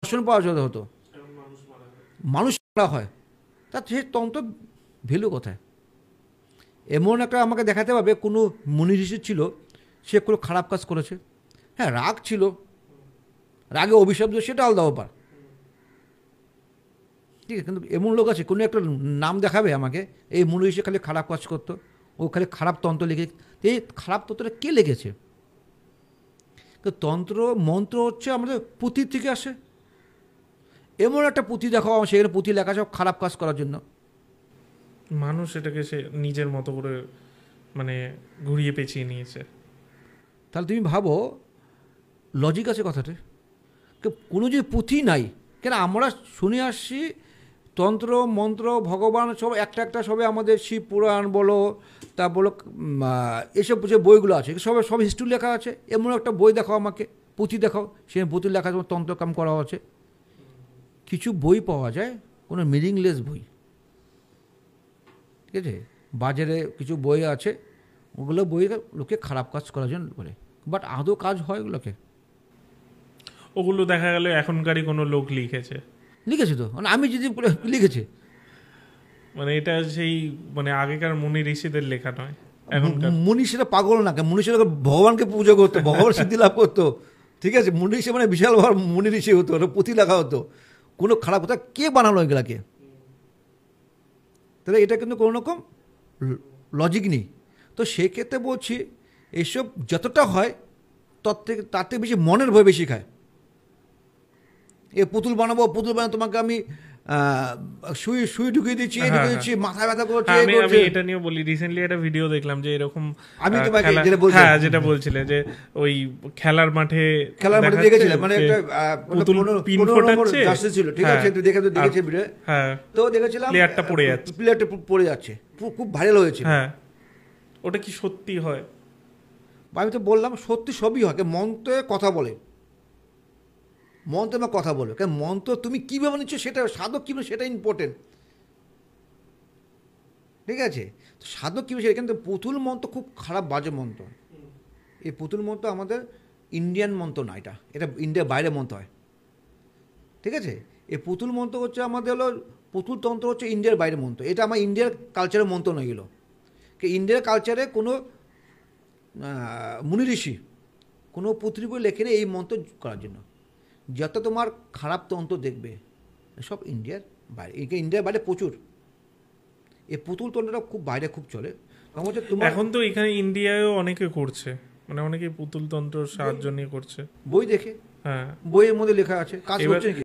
দর্শন পাওয়া যেতে হতো, মানুষ মারা হয়, তা সে তন্ত্র ভ্যালু কোথায়? এমন একটা আমাকে দেখাতে পারবে কোনো মুনি ঋষি ছিল, সে কোনো খারাপ কাজ করেছে, হ্যাঁ রাগ ছিল, রাগে অভিশাপ দিল, সেটা আলাদা ব্যাপার, ঠিক আছে, কিন্তু এমন লোক আছে কোনো একটা নাম দেখাবে আমাকে এই মুনি ঋষি খালি খারাপ কাজ করতো, ও খালি খারাপ তন্ত্র লিখে, এই খারাপ তন্ত্রটা কে লিখেছে? তো তন্ত্র মন্ত্র হচ্ছে আমাদের পুঁথির থেকে আসে। এমন একটা পুঁথি দেখাও সেখানে পুঁথি লেখা সব খারাপ কাজ করার জন্য, মানুষ এটাকে সে নিজের মতো করে মানে ঘুরিয়ে পেঁচিয়ে নিয়েছে। তাহলে তুমি ভাবো লজিক আছে কথাটা, কোনো যে পুঁথি নাই কেন? আমরা শুনে আসছি তন্ত্র মন্ত্র ভগবান সব একটা একটা, সবে আমাদের শিব পুরাণ বলো, তা বলো, এসব যে বইগুলো আছে সব হিস্ট্রি লেখা আছে। এমন একটা বই দেখাও আমাকে, পুঁথি দেখাও, সে পুঁথি লেখা তন্ত্রকাম করা আছে। কিছু বই পাওয়া যায় কোনো মিনিংলেস বই, ঠিক আছে, বাজারে কিছু বই আছে, ওগুলো বই লোকে খারাপ কাজ করার জন্য বলে, বাট আদৌ কাজ হয় ওগুলোকে? ওগুলো দেখা গেল এখনকারই কোনো লোক লিখেছে, লিখেছে তো, মানে আমি যদি লিখেছে, মানে এটা সেই মানে আগেকার মুনি ঋষিদের লেখা নয়। এখনকার মনীষীরা পাগল না, মনীষীরা ভগবানকে পুজো করতো, ভগবান সিদ্ধি লাভ করতো, ঠিক আছে, মনীষী মানে বিশাল বড় মুনি ঋষি হতো, ওটা পুঁথি লেখা হতো, কোনো খারাপ কথা কে বানালো এগুলাকে? তাহলে এটা কিন্তু কোনো রকম লজিক নেই। তো সেক্ষেত্রে বলছি এইসব যতটা হয় তার থেকে বেশি মনের ভয় বেশি খায়। এ পুতুল বানাবো, পুতুল বানাবো, তোমাকে আমি সুই ঢুকিয়ে দিচ্ছি, ঢুকিয়ে দিচ্ছি, মাথা ব্যথা করছে। আমি এটা নিয়ে বলি, রিসেন্টলি একটা ভিডিও দেখলাম যে এরকম, আমি তোমাকে যেটা বলছিলে যে ওই খেলার মাঠে দেখেছিলাম, মানে একটা পুতুল পিন ফোটাচ্ছে ছিল, ঠিক আছে, দেখেছি ভিডিও, হ্যাঁ, তো দেখেছিলাম প্লেয়ারটা পড়ে যাচ্ছে, খুব ভাইরাল হয়েছে। হ্যাঁ, ওটা কি সত্যি হয়? আমি তো বললাম সত্যি সবই হয়, মন্ত্রে কথা বলে, মন্ত্রে কথা বলে, কারণ মন্ত্র তুমি কীভাবে নিচ্ছ সেটা, সাধক কীভাবে সেটা ইম্পর্টেন্ট, ঠিক আছে, সাধক কীভাবে সেটা। কিন্তু পুতুল মন্ত্র খুব খারাপ বাজে মন্ত্র। এই পুতুল মন্ত্র আমাদের ইন্ডিয়ান মন্ত্র না, এটা ইন্ডিয়ার বাইরে মন্ত্র হয়, ঠিক আছে। এই পুতুল মন্ত্র হচ্ছে আমাদের হলো, পুতুল তন্ত্র হচ্ছে ইন্ডিয়ার বাইরে মন্ত্র, এটা আমার ইন্ডিয়ার কালচারের মন্ত্র নয় গেলো। ইন্ডিয়ার কালচারে কোনো মুনি ঋষি কোনো পুত্রী বই লেখেনি এই মন্ত্র করার জন্য। যত তোমার খারাপ তন্ত্র দেখবে সব ইন্ডিয়ার বাইরে, ইন্ডিয়ার বাইরে প্রচুর এই পুতুল তন্ত্রটা খুব বাইরে খুব চলে। এখন তো এখানে ইন্ডিয়ায়ও অনেকে করছে, মানে অনেকে পুতুল তন্ত্র সাহায্য নিয়ে করছে, বই দেখে, হ্যাঁ, বইয়ের মধ্যে লেখা আছে, কাজ করছে।